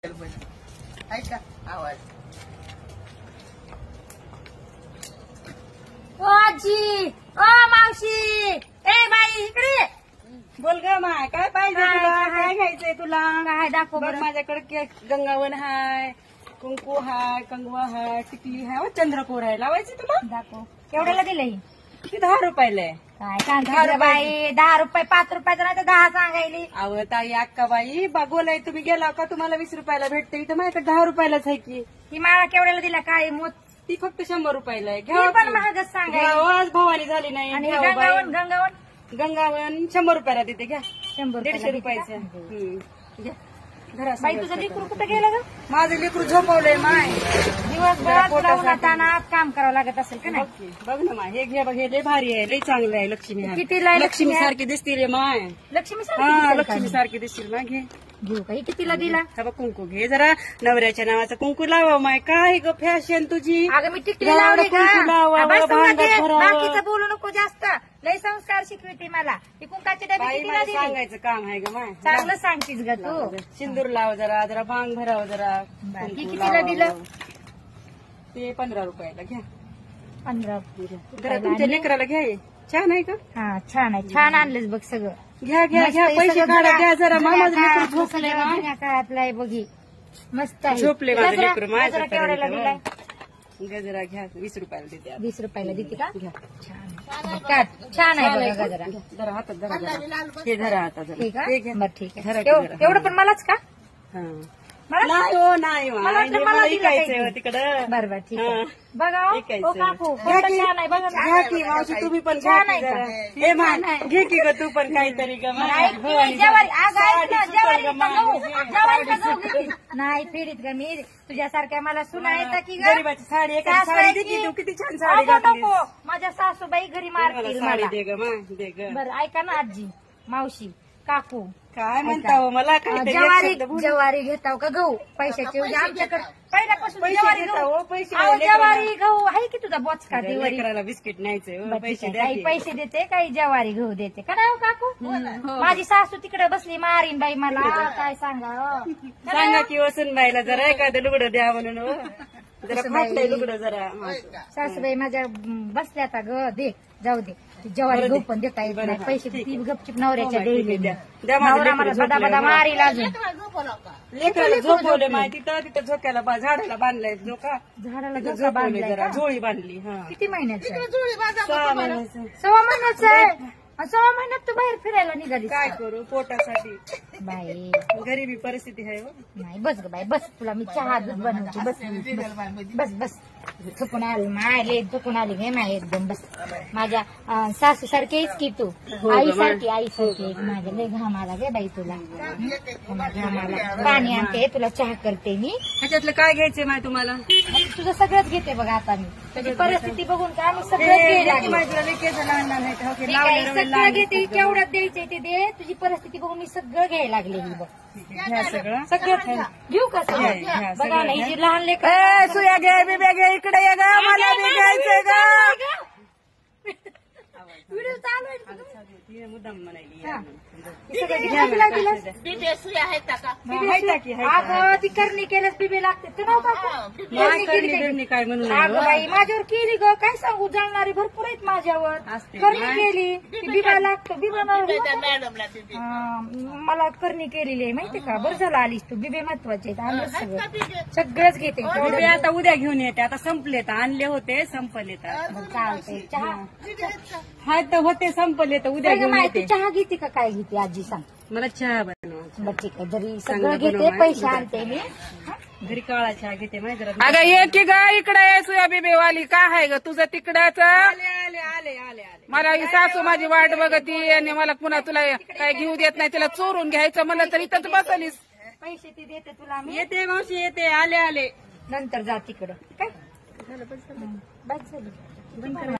ऐका आवाज ओ आजी, ओ मावशी, ए बाई इकडे बोल ग माय काय पाहिजे काय, तुला काय? काय घ्यायचंय तुला काय दाखव बघ बरं. माझ्याकडे गंगावन हाय कुंकू हाय कंगवा हाय टिकली हाय चंद्रकोर आहे लावायची तुला दाखव केवढ्याला दिलं ही? किती 10 रुपयाला आहे काय सांगते बाई 10 रुपये 5 रुपयाचं नाही तर 10 सांगायली. अव ताई अक्का बाई बोलाय तुम्ही गेला का तुम्हाला 20 रुपयाला भेटते इथं माझ्याकडे 10 रुपयालाच आहे की ही माळा केवढ्याला दिला काय मोत ती फक्त 100 रुपयाला आहे ही घ्या पण महागच सांगायली. आज भवानी झाली नाही आणि घ्या बाई. गंगावन गंगावन गंगावन 100 रुपयाला देते घ्या 100 150 रुपयाचं घ्या घरा बाई तुझं लेकरू कुठं गेलं ग? माझं लेकरू झोपवलंय माय दिवसभरात तुला उन्हातानात काम करावं लागत असेल का नाही? बघ ना माय हे घे बघ हे लय भारी आहे लय चांगलं आहे लक्ष्मी आहे. कितीला आहे लक्ष्मी लक्ष्मी? सारखी दिसते रे माय लक्ष्मी हा सांग लक्ष्मी सारखी दिसतील माय घे घेऊ काही कितीला दिला? हा बघ कुंकू घे जरा नवऱ्याच्या नावाचं कुंकू लावा माय काय ग फॅशन तुझी अगं मी टिकली लावली का? कुंकू लावावं, बस तुला भांड्यात ते भरावं. बाकीचं बोलू नको जास्त. लय संस्कार शिकविते मला. ती कुंकाची डबी बाई कितीला मला दिली? सांगायचं काम आहे ग माय चांगलं सांगतीस ग तू. सिंदूर लाव जरा जरा भांग भराव जरा बरं, कुंकू ही कितीला लावावं. दिलं? ते 15 रुपयाला घ्या 15 जरा तुमच्या लेकराला घ्या हे. छान आहे का हा छान आहे छान आणलंच बघ सगळं. घ्या घ्या मस्त घ्या आहे पैसे सगळं काढा घ्या जरा जुन्या मामाचं लेकरू काळातलं झोपले सगळं जुन्या काळातलं आहे बघी मस्त आहे. झोपले माझं गजरा- लेकरू माझ्या गजरा केवढ्याला दिलाय? गजरा घ्या 20 रुपयाला देते आता. 20 रुपयाला देते का? घ्या. छान काढ. छान आहे बघा गजरा. घ्या. जरा हातात धरा जरा. हे धरा हातात जरा. ठीक हे आहे घ्या. बरं ठीक धरा आहे की जरा. एवढं पण मलाच का? हा. मला नाही हो नाही हो. मला वाटलं हे मला मला दिलं इकायचंय काही. हो तिकडं बरं बरं ठीक हा. आहे बघा हो. इकायचं. ओ काकू घ्या एवढं की. छान आहे बघा ना. घ्या की मावशी तुम्ही पण घ्या छान की आहे जरा का? हे मान घे की ग तू पण काहीतरी ग मान. नाही की, भवानी जेवारी जरा. आज ऐक ना, साडी जेवारी सुतार ग का मान. जाऊ? जेवारी का जाऊ घेते? नाही फेडीत ग मी तुझ्यासारख्या मला सुना येतात की ग? गरीबाची साडी एखादी साडी दे की तू किती छान साडी नको, घातलीस. नको. माझ्या सासूबाई घरी मला मारतील साडी मला. दे ग मा दे ग बरं ऐका ना आजी मावशी काकू काय म्हणता हो मला काहीतरी एक ज्वारी शब्द बोल. ज्वारी घेताव का गहू पैशाची म्हणजे आमच्याकडे पहिल्यापासून पैसे ज्वारी घेताव, गहू पैसे अहो, लेकराला. ज्वारी गहू आहे की तुझा बोचका अरे, दिवाळी लेकराला बिस्किट न्यायचंय हो, पैसे द्या काही की. पैसे देते काही ज्वारी गहू देते का नाही हो काकू? माझी सासू तिकडे बसली मारीन बाई मला काय सांगा हो. सांगा की वसून बाईला जरा एखादं लुगडं द्या म्हणून हो. जरा फाटलंय लुगडं जरा सासूबाई माझ्या बसल्या आता ग दे जाऊ दे ती ज्वारी गहू पण देता येत नाही पैसे ती गपचिप नवऱ्याच्या हो, ठीक आहे, देईल द्या. द्या माझं नवरा मला लेकरू बदा बदा झोपलंय, मारील अजून लेकराला झोपवले माहिती तर तिथं झोक्याला झाडाला बांधलाय झोका झाडाला तिथं झोका झोपवले बांधलाय जरा का? झोळी बांधली हा किती महिन्याचं आहे? 6 महिन्याचं. 6 महिन्याचं आहे. 6 महिन्यात तू बाहेर फिरायला निघाली काय करू पोटासाठी बाई गरीबी परिस्थिती आहे हो. नाही बस ग बाई बस तुला मी चहा दूध बनवते बस बस बस चुकून आली मायले चुकून आली घे माय एकदम बस माझ्या सासू सारखीच की तू आईसारखी माझ्या लय घाम आला गे बाई तुला घाम आला पाणी आणते तुला चहा करते मी ह्याच्यातलं काय घ्यायचंय माय तुम्हाला तुझं सगळंच घेते बघा आता मी तुझी परिस्थिती बघून का आम्ही सगळंच घ्यायला लागलो. ठीक आहे, सगळं घेते केवढ्यात द्यायचंय ते दे तुझी परिस्थिती बघून मी सगळं घ्यायला लागले बघ सगळं सगळं घेऊ का सगळं घ्या, बघा ना ही जी लहान लेकर सुया घे बिब्या घे इकडे ये ग मला बी घ्यायचंय ग व्हिडिओ चालू आहे मुद्दाम म्हणायली हा. हे सगळं कितीला दिलंस? अगं ती करणी केल्यास बिबे लागते तू नव्हता काय म्हणून अगं बाई माझ्यावर केली ग काय सांगू जळणारी भरपूर आहेत माझ्यावर असते. करणी केली ती बिबा लागतो बिबा मला करणी केलेली आहे माहिती का बरं झालं आलीस तू बिबे महत्वाचे आहेत आणलं सगळंच घेते बिबे आता उद्या घेऊन येते आता संपले तर आणले होते संपले तर मग चालतंय चहा हा तर होते संपले तर उद्या घेऊन माहिती येते चहा घेते का काय घेते आजी सांग मला चहा बनवा बरं ठीक आहे जरी चांगलं सगळं घेते बनव, पैसे आणते मी घरी काळा चहा घेते माहिती अगं ये की ग इकडे सुया बिबेवाली काय आहे ग तुझं तिकडच आले आले आले आले आले मला ही सासू माझी वाट बघती आणि मला पुन्हा तुला काय घेऊ देत नाही तिला चोरून घ्यायचं म्हणलं तर इथंच बसलीस पैसे ते देते तुला मी येते मावशी येते आले आले नंतर जा तिकडं काय बस झालं